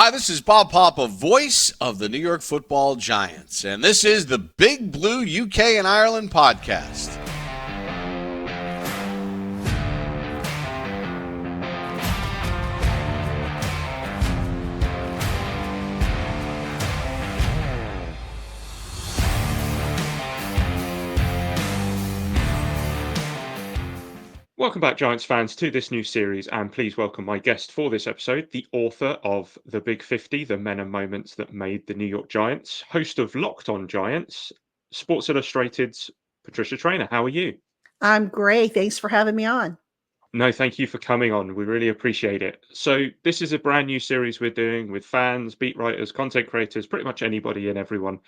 Hi, this is Bob Papa, voice of the New York Football Giants, and this is the Big Blue UK and Ireland podcast. Welcome back, Giants fans, to this new series, and please welcome my guest for this episode, the author of The Big 50, The Men and Moments That Made the New York Giants, host of Locked On Giants, Sports Illustrated's Patricia Traina. How are you? I'm great. Thanks for having me on. No, thank you for coming on. We really appreciate it. So this is a brand new series we're doing with fans, beat writers, content creators, pretty much anybody and everyone.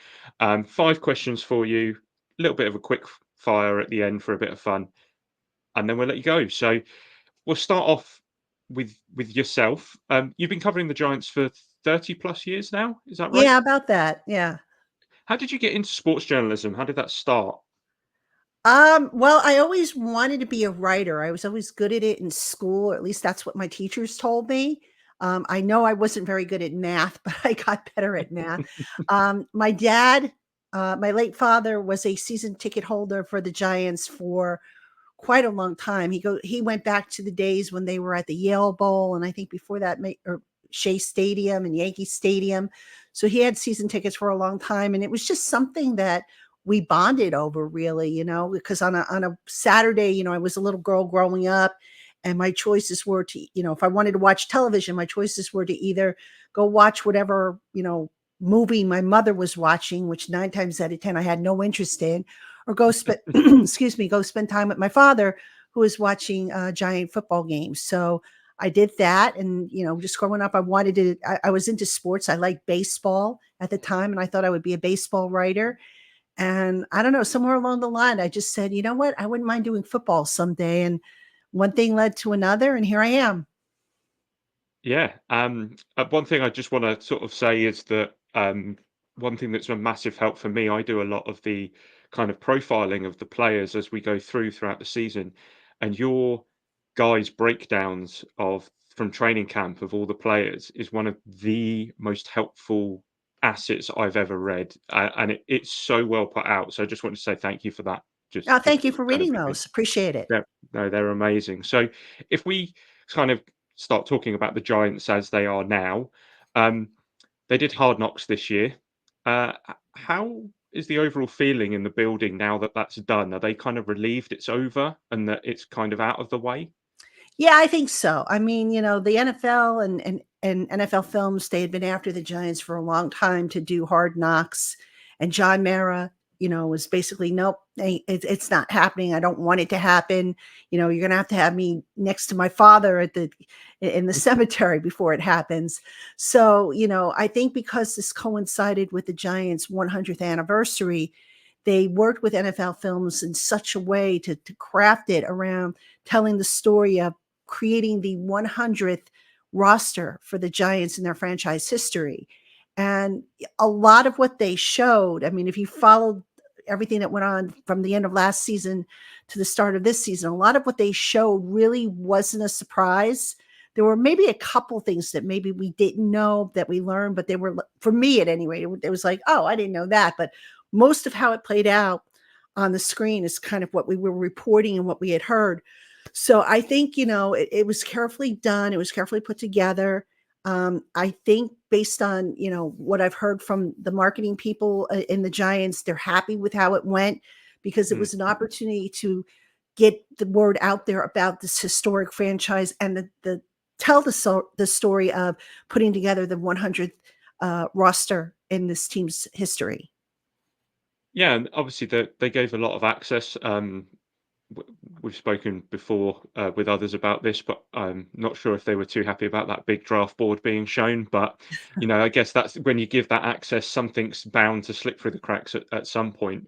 5 questions for you, a little bit of a quick fire at the end for a bit of fun, and then we'll let you go. So we'll start off with yourself. You've been covering the Giants for 30 plus years now. Is that right? Yeah, about that. Yeah. How did you get into sports journalism? How did that start? Well, I always wanted to be a writer. I was always good at it in school, or at least that's what my teachers told me. I know I wasn't very good at math, but I got better at math. My dad, my late father, was a season ticket holder for the Giants for quite a long time. He went back to the days when they were at the Yale Bowl, and I think before that, or Shea Stadium and Yankee Stadium. So he had season tickets for a long time, and it was just something that we bonded over, really, because on a Saturday, I was a little girl growing up, and my choices were to, if I wanted to watch television, my choices were to either go watch whatever, movie my mother was watching, which 9 times out of 10 I had no interest in, or go spend go spend time with my father, who was watching Giant football games. So I did that, and just growing up, I was into sports. I liked baseball at the time, and I thought I would be a baseball writer. And I don't know, somewhere along the line, I just said, you know what, I wouldn't mind doing football someday. And one thing led to another, and here I am. Yeah. One thing I just want to sort of say is that one thing that's a massive help for me, I do a lot of the kind of profiling of the players as we go throughout the season, and your guys' breakdowns from training camp of all the players is one of the most helpful assets I've ever read, and it's so well put out. So I just want to say thank you for that. Oh, Just thank you for kind of reading because those. Appreciate it. they're amazing. So if we kind of start talking about the Giants as they are now, um, they did Hard Knocks this year. How is the overall feeling in the building now that that's done? Are they kind of relieved it's over and that it's kind of out of the way? Yeah, I think so. I mean, the NFL and NFL Films, they had been after the Giants for a long time to do Hard Knocks. And John Mara, was basically, nope, it's not happening. I don't want it to happen. You're going to have me next to my father in the cemetery before it happens. So, I think because this coincided with the Giants' 100th anniversary, they worked with NFL Films in such a way to craft it around telling the story of creating the 100th roster for the Giants in their franchise history. And a lot of what they showed, I mean, if you followed everything that went on from the end of last season to the start of this season, a lot of what they showed really wasn't a surprise. There were maybe a couple things that maybe we didn't know that we learned, but they were, for me at any rate, it was like, oh, I didn't know that. But most of how it played out on the screen is kind of what we were reporting and what we had heard. So I think, it was carefully done. It was carefully put together. I think based on, what I've heard from the marketing people in the Giants, they're happy with how it went, because it was an opportunity to get the word out there about this historic franchise and tell the story of putting together the 100th roster in this team's history. Yeah, and obviously they gave a lot of access. We've spoken before with others about this, but I'm not sure if they were too happy about that big draft board being shown. But I guess that's when you give that access, something's bound to slip through the cracks at some point.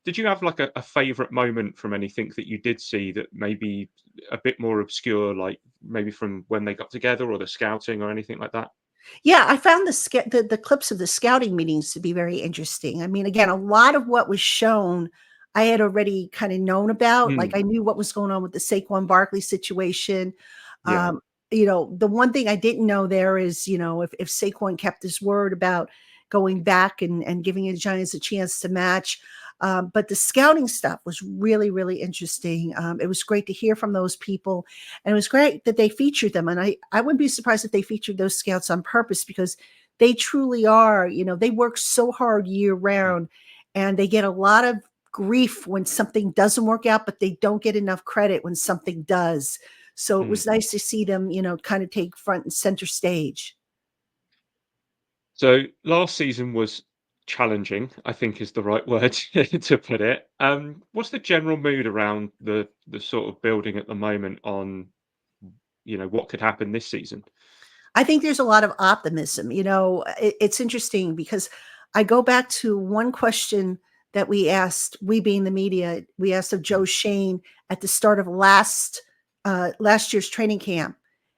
Did you have like a favorite moment from anything that you did see that maybe a bit more obscure, like maybe from when they got together or the scouting or anything like that? Yeah, I found the clips of the scouting meetings to be very interesting. I mean, again, a lot of what was shown, I had already kind of known about. Like, Mm, I knew what was going on with the Saquon Barkley situation. yeah. the one thing I didn't know there is, if Saquon kept his word about going back and giving the Giants a chance to match. But the scouting stuff was really, really interesting. It was great to hear from those people. And it was great that they featured them. And I wouldn't be surprised if they featured those scouts on purpose, because they truly are, they work so hard year round, and they get a lot of grief when something doesn't work out, but they don't get enough credit when something does. So it was nice to see them, kind of take front and center stage. So last season was challenging, I think is the right word to put it. What's the general mood around the sort of building at the moment on, what could happen this season? I think there's a lot of optimism. It's interesting because I go back to one question that we asked, we being the media, we asked of Joe Shane at the start of last year's training camp.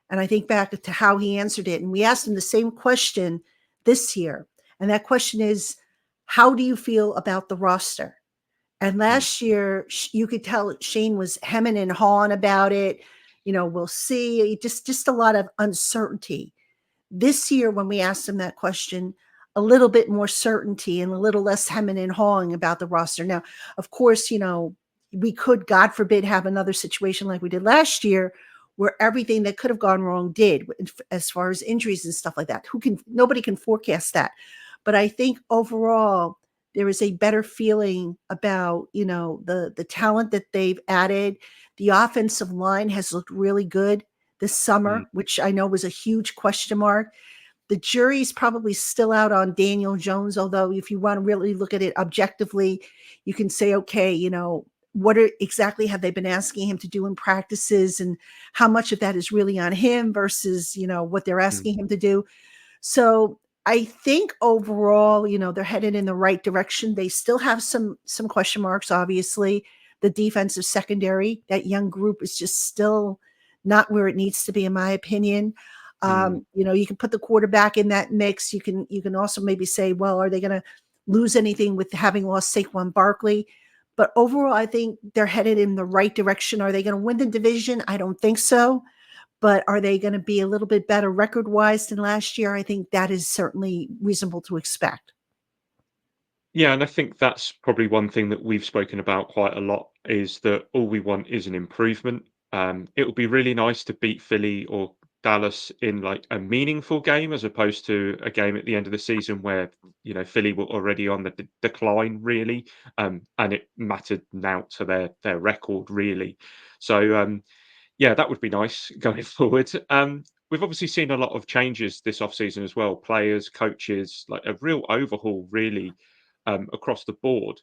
And I think back to how he answered it. And we asked him the same question this year. And that question is, how do you feel about the roster? And last year, you could tell Shane was hemming and hawing about it. We'll see. Just a lot of uncertainty. This year, when we asked him that question, a little bit more certainty and a little less hemming and hawing about the roster. Now, of course, we could, God forbid, have another situation like we did last year, where everything that could have gone wrong did, as far as injuries and stuff like that. Nobody can forecast that. But I think overall, there is a better feeling about, the talent that they've added. The offensive line has looked really good this summer, which I know was a huge question mark. The jury's probably still out on Daniel Jones, although if you want to really look at it objectively, you can say, okay, what exactly have they been asking him to do in practices, and how much of that is really on him versus, what they're asking him to do. So I think overall, they're headed in the right direction. They still have some question marks, obviously. The defensive secondary, that young group is just still not where it needs to be, in my opinion. You can put the quarterback in that mix. You can also maybe say, well, are they going to lose anything with having lost Saquon Barkley? But overall, I think they're headed in the right direction. Are they going to win the division? I don't think so. But are they going to be a little bit better record-wise than last year? I think that is certainly reasonable to expect. Yeah, and I think that's probably one thing that we've spoken about quite a lot, is that all we want is an improvement. It would be really nice to beat Philly or Dallas in like a meaningful game, as opposed to a game at the end of the season where Philly were already on the decline, really, and it mattered now to their record, really. So yeah, that would be nice going forward. We've obviously seen a lot of changes this offseason as well. Players, coaches, like a real overhaul, really, across the board.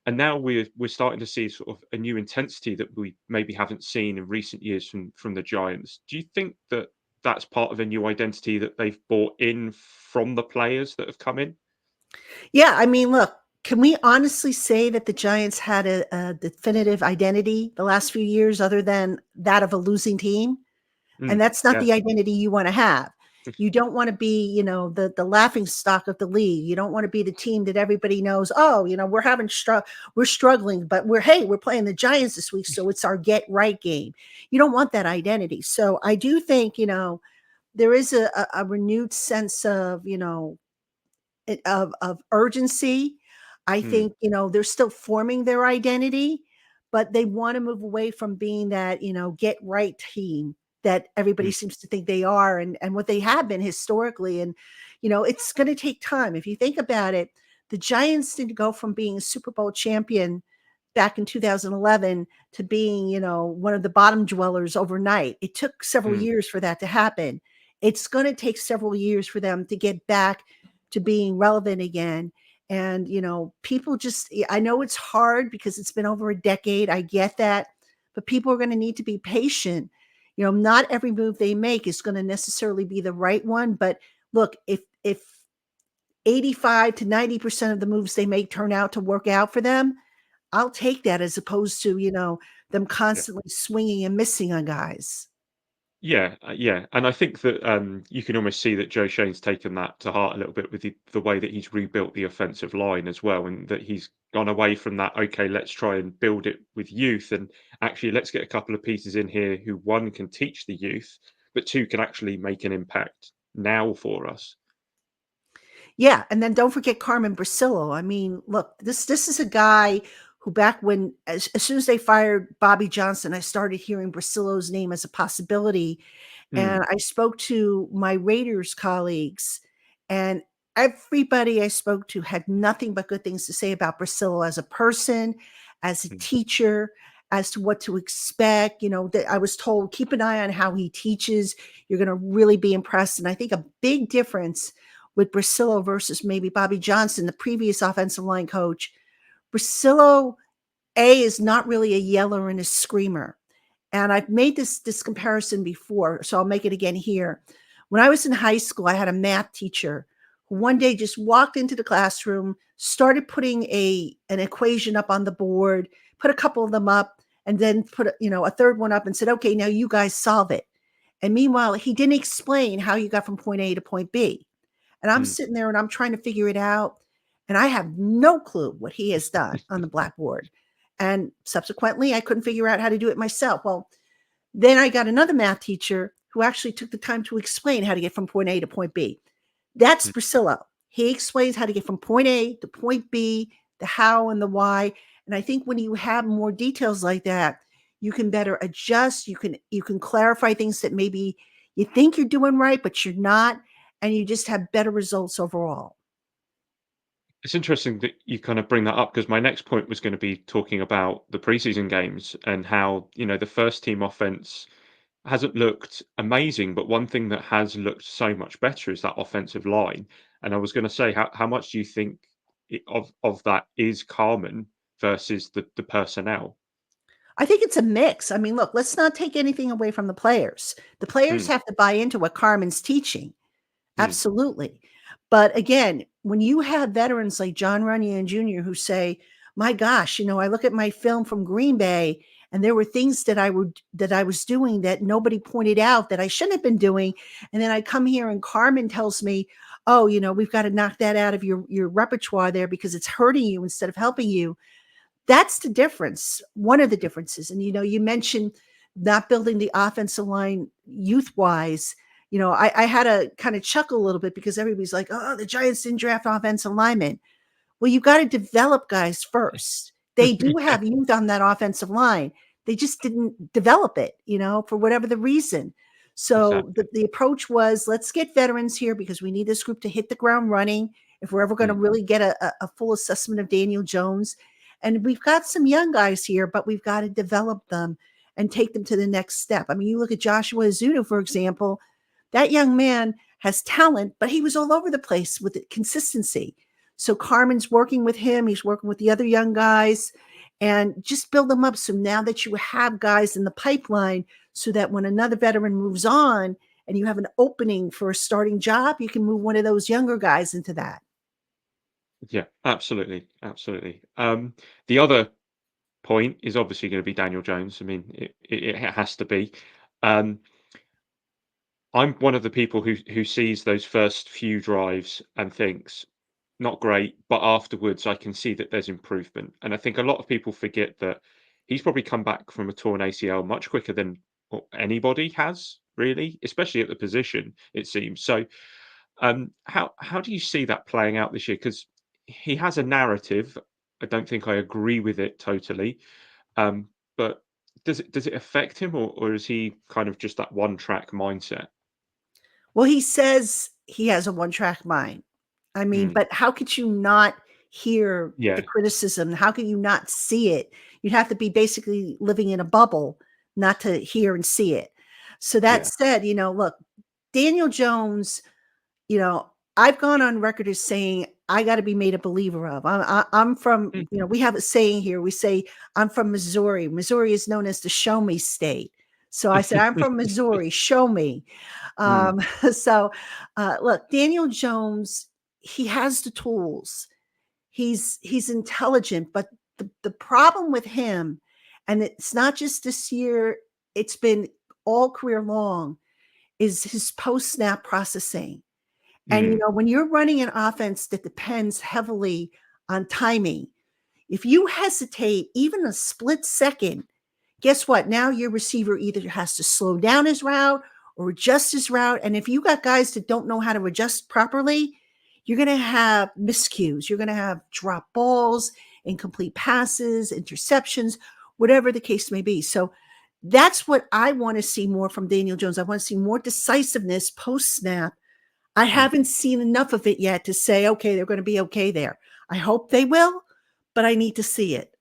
And now we're starting to see sort of a new intensity that we maybe haven't seen in recent years from the Giants. Do you think that that's part of a new identity that they've brought in from the players that have come in? Yeah, I mean, look, can we honestly say that the Giants had a definitive identity the last few years other than that of a losing team? And that's not Yeah. the identity you want to have. You don't want to be, the laughing stock of the league. You don't want to be the team that everybody knows, oh, we're struggling, but we're playing the Giants this week, so it's our get right game. You don't want that identity. So I do think, there is a renewed sense of, of urgency. I Mm, think, they're still forming their identity, but they want to move away from being that, get right team that everybody mm, seems to think they are, and what they have been historically. And, it's going to take time. If you think about it, the Giants didn't go from being a Super Bowl champion back in 2011 to being, one of the bottom dwellers overnight. It took several mm. years for that to happen. It's going to take several years for them to get back to being relevant again. And, people just, I know it's hard because it's been over a decade. I get that. But people are going to need to be patient. Not every move they make is going to necessarily be the right one. But look, if 85 to 90% of the moves they make turn out to work out for them, I'll take that as opposed to, them constantly swinging and missing on guys. Yeah, yeah, and I think that you can almost see that Joe Shane's taken that to heart a little bit with the way that he's rebuilt the offensive line as well, and that he's gone away from that. Okay, let's try and build it with youth, and actually let's get a couple of pieces in here who one can teach the youth, but two can actually make an impact now for us. Yeah, and then don't forget Carmen Brillo. I mean, look, this is a guy who back when as soon as they fired Bobby Johnson, I started hearing Brillo's name as a possibility. And I spoke to my Raiders colleagues, and everybody I spoke to had nothing but good things to say about Brillo as a person, as a teacher, as to what to expect. You know, that I was told, keep an eye on how he teaches. You're going to really be impressed. And I think a big difference with Brillo versus maybe Bobby Johnson, the previous offensive line coach, Brillo, is not really a yeller and a screamer. And I've made this comparison before, so I'll make it again here. When I was in high school, I had a math teacher who one day just walked into the classroom, started putting an equation up on the board, put a couple of them up, and then put a third one up and said, "Okay, now you guys solve it." And meanwhile, he didn't explain how you got from point A to point B. And I'm sitting there and I'm trying to figure it out, and I have no clue what he has done on the blackboard. And subsequently, I couldn't figure out how to do it myself. Well, then I got another math teacher who actually took the time to explain how to get from point A to point B. That's Brillo. He explains how to get from point A to point B, the how and the why. And I think when you have more details like that, you can better adjust. You can clarify things that maybe you think you're doing right, but you're not, and you just have better results overall. It's interesting that you kind of bring that up, because my next point was going to be talking about the preseason games and how, the first team offense hasn't looked amazing, but one thing that has looked so much better is that offensive line. And I was going to say, how much do you think of that is Carmen versus the personnel? I think it's a mix. I mean, look, let's not take anything away from the players. The players Mm, have to buy into what Carmen's teaching. mm, Absolutely. But again, when you have veterans like John Runyon Jr. who say, "My gosh, I look at my film from Green Bay and there were things that I was doing that nobody pointed out that I shouldn't have been doing. And then I come here and Carmen tells me, oh, we've got to knock that out of your repertoire there because it's hurting you instead of helping you." That's the difference. One of the differences. And you mentioned not building the offensive line youth wise. I had to kind of chuckle a little bit because everybody's like, "Oh, the Giants didn't draft offensive linemen." Well, you got to develop guys first. They do yeah, have youth on that offensive line. They just didn't develop it, for whatever the reason. So exactly. the approach was, let's get veterans here because we need this group to hit the ground running if we're ever going to Mm, really get a full assessment of Daniel Jones. And we've got some young guys here, but we've got to develop them and take them to the next step. I mean, you look at Joshua Zuno, for example. That young man has talent, but he was all over the place with the consistency. So Carmen's working with him. He's working with the other young guys and just build them up. So now that you have guys in the pipeline, so that when another veteran moves on and you have an opening for a starting job, you can move one of those younger guys into that. yeah, absolutely, absolutely. The other point is obviously going to be Daniel Jones. I mean, it has to be. Um, I'm one of the people who sees those first few drives and thinks, not great, but afterwards I can see that there's improvement. And I think a lot of people forget that he's probably come back from a torn ACL much quicker than anybody has, really, especially at the position, it seems. So, how do you see that playing out this year? Because he has a narrative. I don't think I agree with it totally. But does it affect him, or is he kind of just that one track mindset? Well, he says he has a one-track mind. I mean, Mm, but how could you not hear the yeah, criticism? How could you not see it? You'd have to be basically living in a bubble not to hear and see it. So that yeah. said, look, Daniel Jones, you know, I've gone on record as saying I got to be made a believer of. I'm from, Mhm, we have a saying here. We say I'm from Missouri. Missouri is known as the show me state. So I said I'm from Missouri. Show me. mm, Um, so look, Daniel Jones, he has the tools. He's intelligent, but the problem with him, and it's not just this year, it's been all career long, is his post snap processing. And mm, when you're running an offense that depends heavily on timing, if you hesitate even a split second, guess what? Now your receiver either has to slow down his route or adjust his route. And if you got guys that don't know how to adjust properly, you're going to have miscues. You're going to have drop balls, incomplete passes, interceptions, whatever the case may be. So that's what I want to see more from Daniel Jones. I want to see more decisiveness post snap. I haven't seen enough of it yet to say, okay, they're going to be okay there. I hope they will, but I need to see it.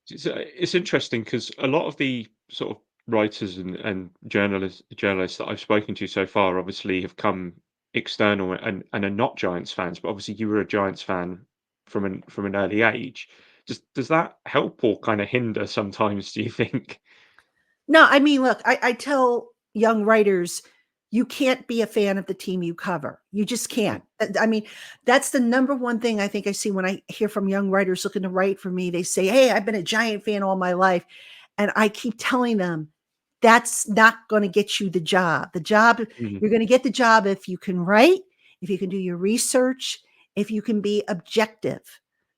It's interesting because a lot of the sort of writers and journalists that I've spoken to so far obviously have come external and are not Giants fans, but obviously you were a Giants fan from an early age. Does that help or kind of hinder sometimes, do you think? No, I mean, look, I tell young writers, you can't be a fan of the team you cover. You just can't. I mean, that's the number one thing I think I see when I hear from young writers looking to write for me. They say, hey, I've been a Giant fan all my life. And I keep telling them, that's not going to get you the job. Mhm, You're going to get the job if you can write, if you can do your research, if you can be objective. mhm.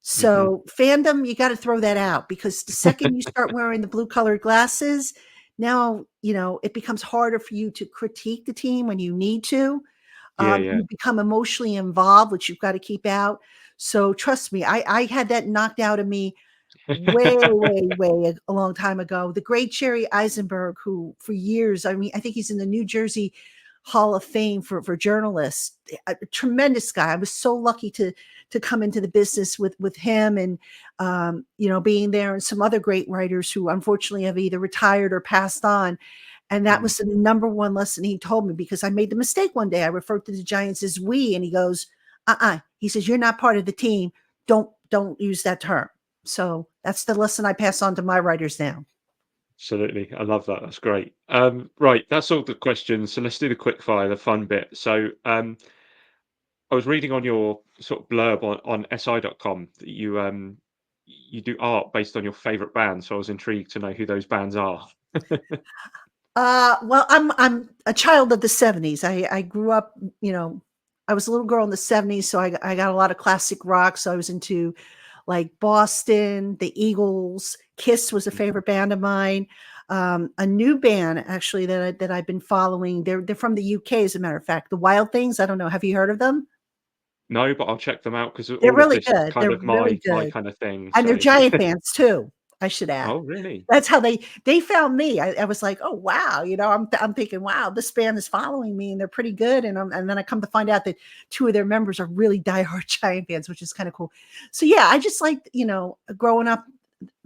So fandom, you got to throw that out, because the second you start wearing the blue colored glasses, now, it becomes harder for you to critique the team when you need to. Yeah, yeah. You become emotionally involved, which you've got to keep out. So trust me, I had that knocked out of me way, way, way a long time ago. The great Jerry Eisenberg, who for years, I mean, I think he's in the New Jersey Hall of Fame for journalists, a tremendous guy. I was so lucky to come into the business with him, and being there, and some other great writers who unfortunately have either retired or passed on. And that Mm. was the number one lesson he told me, because I made the mistake one day. I referred to the Giants as we, and he goes, He says, you're not part of the team. Don't use that term. So that's the lesson I pass on to my writers now. Absolutely. I love that. That's great. Right, that's all the questions. So let's do the quick fire, the fun bit. So I was reading on your sort of blurb on si.com that you do art based on your favorite band. So I was intrigued to know who those bands are. Well, I'm a child of the 70s. I grew up, I was a little girl in the 70s, so I got a lot of classic rock. So I was into like Boston, the Eagles. Kiss was a favorite band of mine. A new band actually that I've been following. They're from the UK, as a matter of fact. The Wild Things. I don't know. Have you heard of them? No, but I'll check them out because They're all of really this is good. kind They're of really my good. kind of thing. And they're So, Giant fans too, I should add. oh, really? That's how they found me. I was like, oh wow, I'm thinking, wow, this band is following me and they're pretty good. And then I come to find out that two of their members are really diehard Giant fans, which is kind of cool. So yeah, I just like, growing up,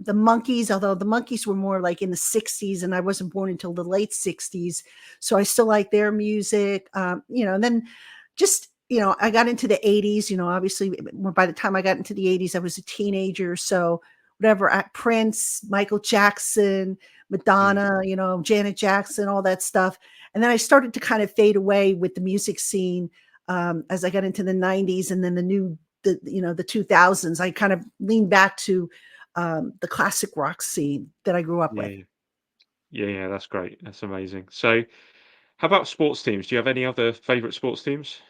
the Monkees, although the Monkees were more like in the 60s and I wasn't born until the late 60s. So I still like their music. And then just, I got into the 80s, obviously by the time I got into the 80s, I was a teenager. So whatever, Prince, Michael Jackson, Mm. Madonna, Janet Jackson, all that stuff. And then I started to kind of fade away with the music scene as I got into the 90s, and then the 2000s. I kind of leaned back to the classic rock scene that I grew up with. Yeah, yeah. That's great. That's amazing. So, how about sports teams? Do you have any other favorite sports teams?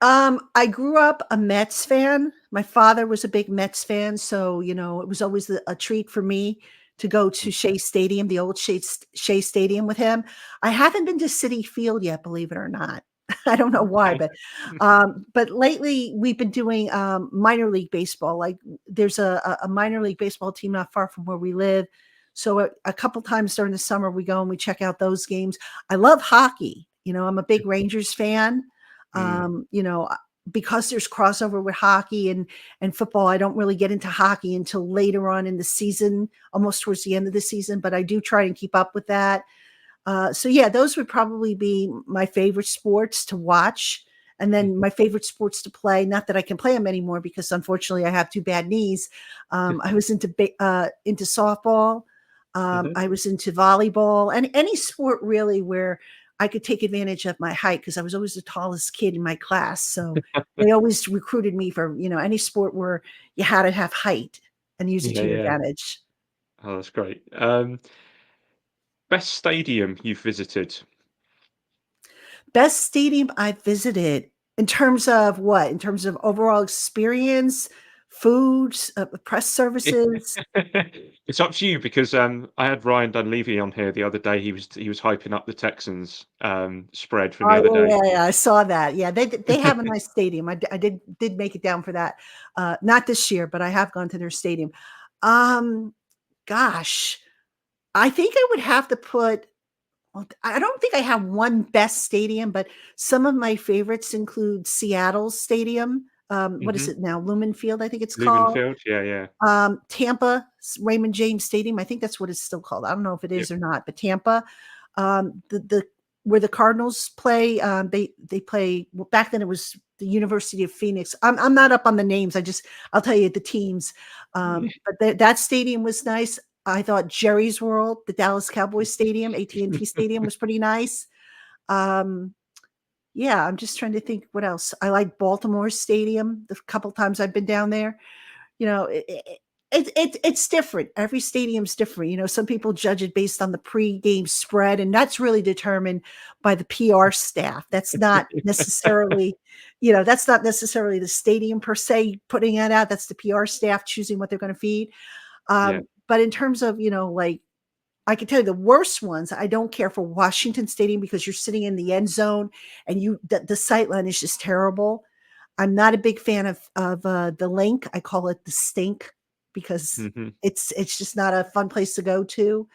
I grew up a Mets fan. My father was a big Mets fan, so it was always a treat for me to go to Mm. Shea Stadium, the old Shea Stadium, with him. I haven't been to Citi Field yet, believe it or not. I don't know why, Okay. but lately we've been doing minor league baseball. Like there's a minor league baseball team not far from where we live. So a couple times during the summer we go and we check out those games. I love hockey. I'm a big Rangers fan. Mm. um, you know, uh, because there's crossover with hockey and football, I don't really get into hockey until later on in the season, almost towards the end of the season, but I do try and keep up with that. So yeah, those would probably be my favorite sports to watch. And then Mhm. my favorite sports to play, not that I can play them anymore because unfortunately I have two bad knees. I was into softball. Mhm. I was into volleyball, and any sport really where I could take advantage of my height, because I was always the tallest kid in my class. So they always recruited me for, any sport where you had to have height and use it Yeah, to your yeah. advantage. Oh, that's great. Best stadium you've visited? Best stadium I visited in terms of what? In terms of overall experience, foods, press services. It's up to you because I had Ryan Dunleavy on here the other day. He was hyping up the Texans spread from the other Oh day. yeah, I saw that. Yeah, they have a nice stadium. I did make it down for that. Not this year, but I have gone to their stadium. Gosh, I think I would have to put. Well, I don't think I have one best stadium, but some of my favorites include Seattle's stadium. What is Hmm. it now? Lumen Field, I think it's Lumen called. Field, yeah. Tampa Raymond James Stadium. I think that's what it's still called. I don't know if it is Yep. or not, but Tampa, the where the Cardinals play, they play. Well, back then it was the University of Phoenix. I'm not up on the names. I'll tell you the teams. But that stadium was nice. I thought Jerry's World, the Dallas Cowboys Stadium, AT&T Stadium, was pretty nice. Um, yeah, I'm just trying to think what else. I like Baltimore Stadium. The couple times I've been down there, it's different. Every stadium's different. Some people judge it based on the pre-game spread, and that's really determined by the PR staff. That's not necessarily, the stadium per se putting it out. That's the PR staff choosing what they're going to feed. Yeah. But in terms of, like, I can tell you the worst ones. I don't care for Washington Stadium because you're sitting in the end zone and the sight line is just terrible. I'm not a big fan of the Link. I call it the Stink because Hmm. it's just not a fun place to go to.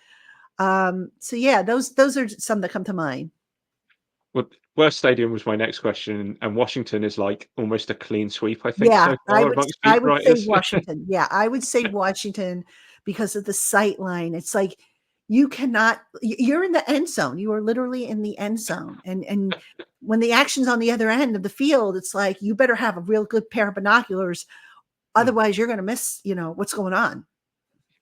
So yeah, those are some that come to mind. Well, worst stadium was my next question, and Washington is like almost a clean sweep, I think, Yeah, so far amongst I beat would say writers. Washington. Yeah, I would say Washington because of the sight line. It's like you're in the end zone. You are literally in the end zone. And when the action's on the other end of the field, it's like you better have a real good pair of binoculars. Mm. Otherwise you're gonna miss, what's going on.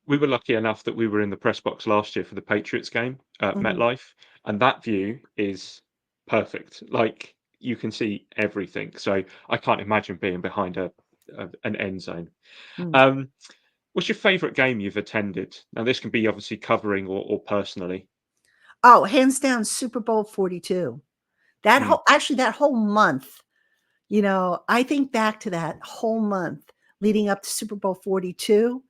We were lucky enough that we were in the press box last year for the Patriots game at Mhm. MetLife, and that view is perfect. Like you can see everything. So I can't imagine being behind an end zone. Mm. Um, what's your favourite game you've attended? Now this can be obviously covering or personally. Oh, hands down, Super Bowl 42. Mm, That whole month, I think back to that whole month leading up to Super Bowl 42.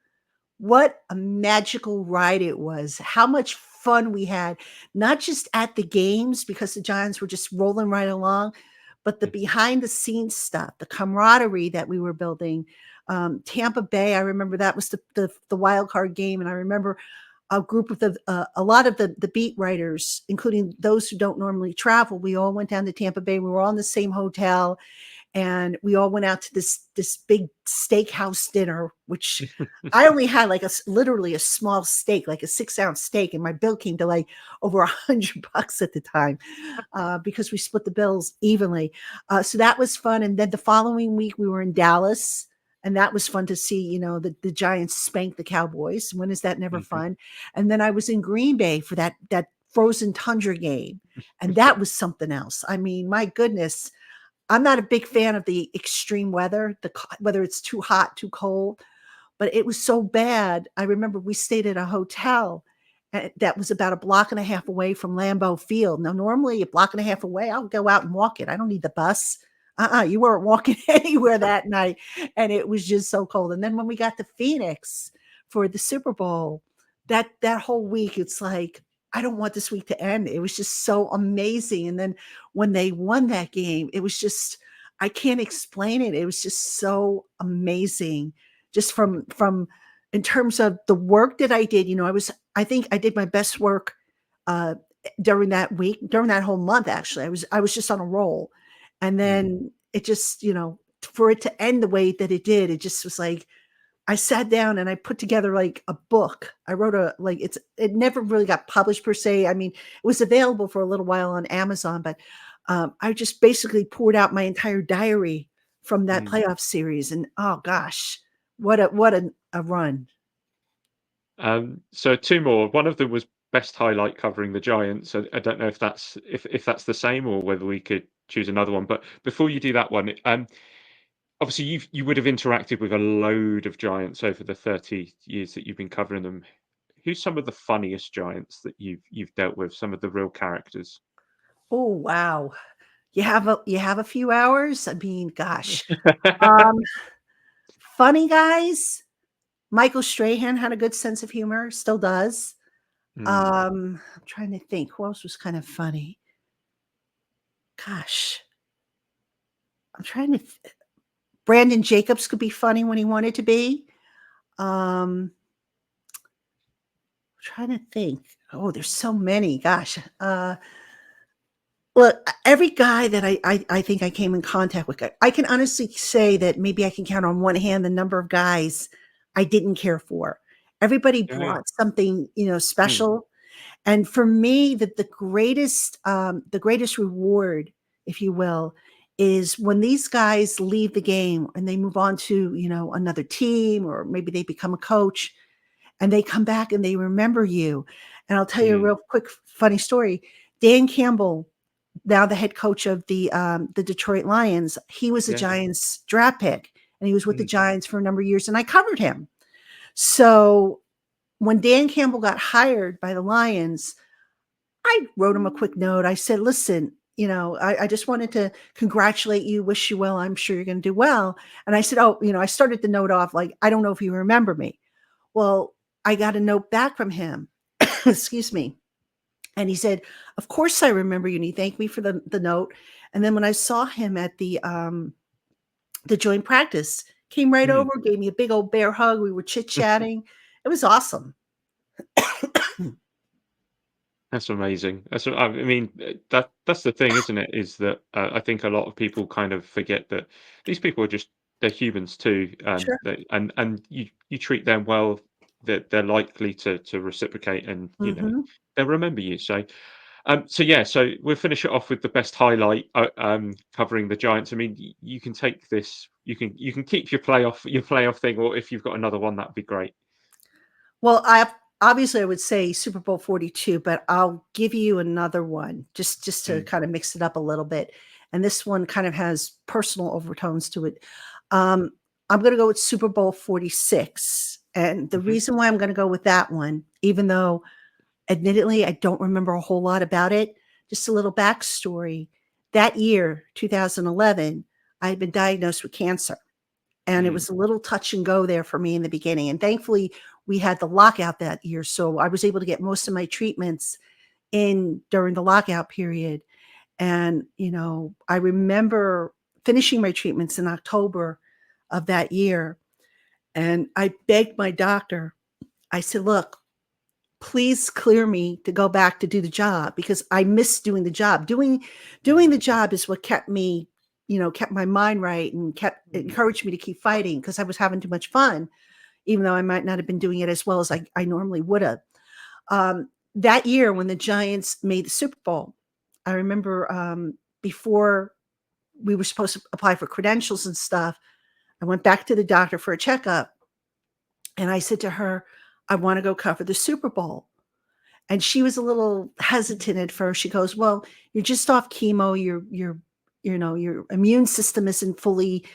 What a magical ride it was. How much fun we had, not just at the games because the Giants were just rolling right along, but the mm, behind the scenes stuff, the camaraderie that we were building. Tampa Bay, I remember that was the wild card game, and I remember a group of a lot of the beat writers, including those who don't normally travel. We all went down to Tampa Bay. We were all in the same hotel, and we all went out to this big steakhouse dinner, which I only had like literally a small steak, like a 6-ounce steak, and my bill came to like over $100 at the time because we split the bills evenly. So that was fun. And then the following week we were in Dallas. And that was fun to see, the Giants spank the Cowboys. When is that never mhm. fun? And then I was in Green Bay for that frozen tundra game. And that was something else. I mean, my goodness, I'm not a big fan of the extreme weather, whether it's too hot, too cold, but it was so bad. I remember we stayed at a hotel that was about a block and a half away from Lambeau Field. Now, normally a block and a half away, I'll go out and walk it. I don't need the bus. You weren't walking anywhere that night, and it was just so cold. And then when we got to Phoenix for the Super Bowl, that whole week, it's like I don't want this week to end. It was just so amazing. And then when they won that game, it was just I can't explain it. It was just so amazing. Just from in terms of the work that I did, I think I did my best work uh during that week, during that whole month actually. I was just on a roll. And Mm. then it just, for it to end the way that it did, it just was like I sat down and I put together like a book. I wrote it never really got published per se. I mean, it was available for a little while on Amazon, but I just basically poured out my entire diary from that Mm. playoff series. And oh gosh, what a run. So two more. One of them was best highlight covering the Giants. I don't know if that's the same or whether we could choose another one. But before you do that one, obviously you would have interacted with a load of Giants over the 30 years that you've been covering them. Who's some of the funniest Giants that you've dealt with? Some of the real characters. Oh wow. You have a few hours? I mean, gosh. Um funny guys, Michael Strahan had a good sense of humor, still does. I'm trying to think who else was kind of funny. Gosh, I'm trying to. Brandon Jacobs could be funny when he wanted to be. Trying to think. Oh, there's so many. Gosh. Look, every guy that I think I came in contact with, I can honestly say that maybe I can count on one hand the number of guys I didn't care for. Everybody Yeah. brought something, Mm. special. And for me, the greatest reward, if you will, is when these guys leave the game and they move on to, another team, or maybe they become a coach and they come back and they remember you. And I'll tell you a real quick funny story. Dan Campbell, now the head coach of the Detroit Lions, he was a Yeah. Giants draft pick, and he was with the Giants for a number of years, and I covered him. So when Dan Campbell got hired by the Lions, I wrote him a quick note. I said, listen, I just wanted to congratulate you, wish you well. I'm sure you're going to do well. And I said, I started the note off like, I don't know if you remember me. Well, I got a note back from him. Excuse me. And he said, of course I remember you. And he thanked me for the note. And then when I saw him at the joint practice, came right over, gave me a big old bear hug. We were chit-chatting. It was awesome. That's amazing. I mean, that's the thing, isn't it? Is that I think a lot of people kind of forget that these people are they're humans too, Sure. and you treat them well, that they're likely to reciprocate, and they'll remember you. So so we'll finish it off with the best highlight, covering the Giants. I mean, you can take this, you can keep your playoff thing, or if you've got another one, that'd be great. Well, obviously I would say Super Bowl 42, but I'll give you another one just to kind of mix it up a little bit. And this one kind of has personal overtones to it. I'm going to go with Super Bowl 46. And the reason why I'm going to go with that one, even though admittedly I don't remember a whole lot about it, just a little backstory. That year, 2011, I had been diagnosed with cancer. And it was a little touch and go there for me in the beginning. And thankfully, we had the lockout that year. So I was able to get most of my treatments in during the lockout period. And, I remember finishing my treatments in October of that year. And I begged my doctor, I said, look, please clear me to go back to do the job because I miss doing the job. Doing the job is what kept me, kept my mind right and encouraged me to keep fighting because I was having too much fun, even though I might not have been doing it as well as I normally would have. That year when the Giants made the Super Bowl, I remember before we were supposed to apply for credentials and stuff, I went back to the doctor for a checkup and I said to her, I want to go cover the Super Bowl. And she was a little hesitant at first. She goes, well, you're just off chemo. Your immune system isn't fully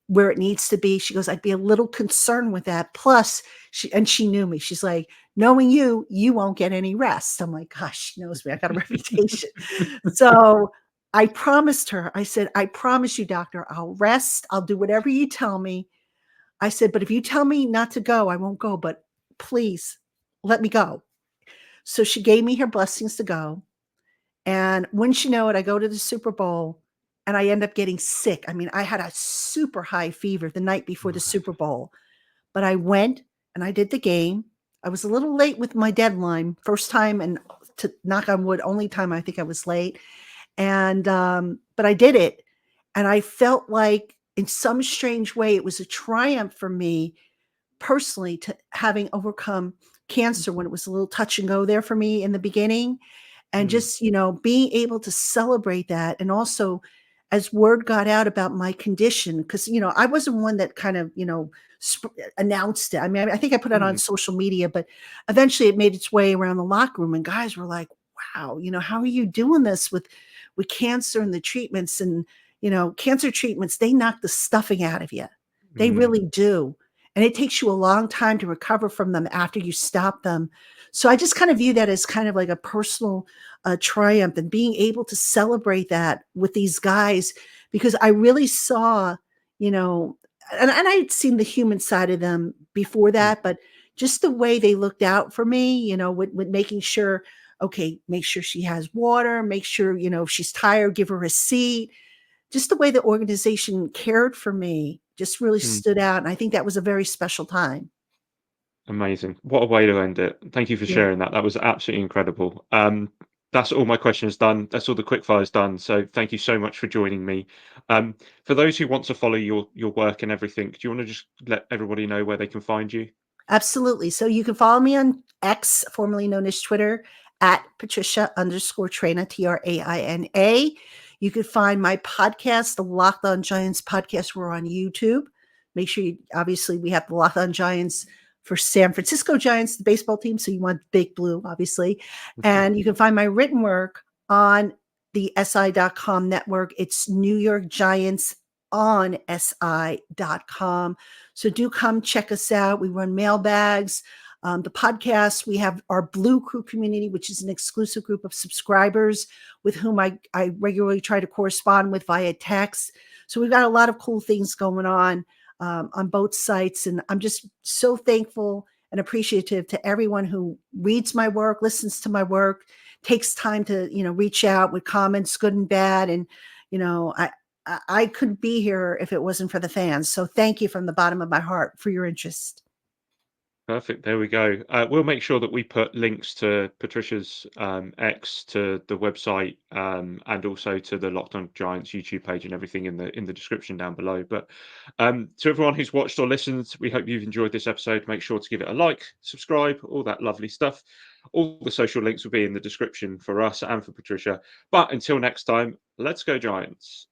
where it needs to be. She goes, I'd be a little concerned with that. Plus, she knew me. She's like, knowing you won't get any rest. I'm like, gosh, she knows me. I got a reputation. So I promised her, I said, I promise you, doctor, I'll rest. I'll do whatever you tell me. I said, but if you tell me not to go, I won't go. But please let me go. So she gave me her blessings to go. And wouldn't you know it, I go to the Super Bowl and I end up getting sick. I mean, I had a super high fever the night before the Super Bowl, but I went and I did the game. I was a little late with my deadline, first time, and to knock on wood, only time I think I was late. And, but I did it. And I felt like in some strange way, it was a triumph for me personally to having overcome cancer when it was a little touch and go there for me in the beginning. And just, being able to celebrate that. And also as word got out about my condition, because, I wasn't one that kind of, announced it. I mean, I think I put it on social media, but eventually it made its way around the locker room and guys were like, wow, how are you doing this with cancer and the treatments? And, cancer treatments, they knock the stuffing out of you. They really do. And it takes you a long time to recover from them after you stop them. So I just kind of view that as kind of like a personal triumph and being able to celebrate that with these guys, because I really saw, and I'd seen the human side of them before that, but just the way they looked out for me, with making sure, okay, make sure she has water, make sure, if she's tired, give her a seat. Just the way the organization cared for me just really Mm. stood out. And I think that was a very special time. Amazing. What a way to end it. Thank you for Yeah. sharing that. That was absolutely incredible. That's all my questions done. That's all the quick fires done. So thank you so much for joining me. For those who want to follow your work and everything, do you want to just let everybody know where they can find you? Absolutely. So you can follow me on X, formerly known as Twitter, at Patricia_Traina, Traina. You could find my podcast, the Locked On Giants podcast. We're on YouTube. Make sure obviously, we have the Locked On Giants for San Francisco Giants, the baseball team. So you want Big Blue, obviously. And you can find my written work on the SI.com network. It's New York Giants on SI.com. So do come check us out. We run mailbags. The podcast, we have our Blue Crew community, which is an exclusive group of subscribers with whom I regularly try to correspond with via text. So we've got a lot of cool things going on both sites. And I'm just so thankful and appreciative to everyone who reads my work, listens to my work, takes time to, reach out with comments, good and bad. And, I couldn't be here if it wasn't for the fans. So thank you from the bottom of my heart for your interest. Perfect. There we go. We'll make sure that we put links to Patricia's X, to the website, and also to the Locked On Giants YouTube page and everything in the description down below. But to everyone who's watched or listened, we hope you've enjoyed this episode. Make sure to give it a like, subscribe, all that lovely stuff. All the social links will be in the description for us and for Patricia. But until next time, let's go Giants.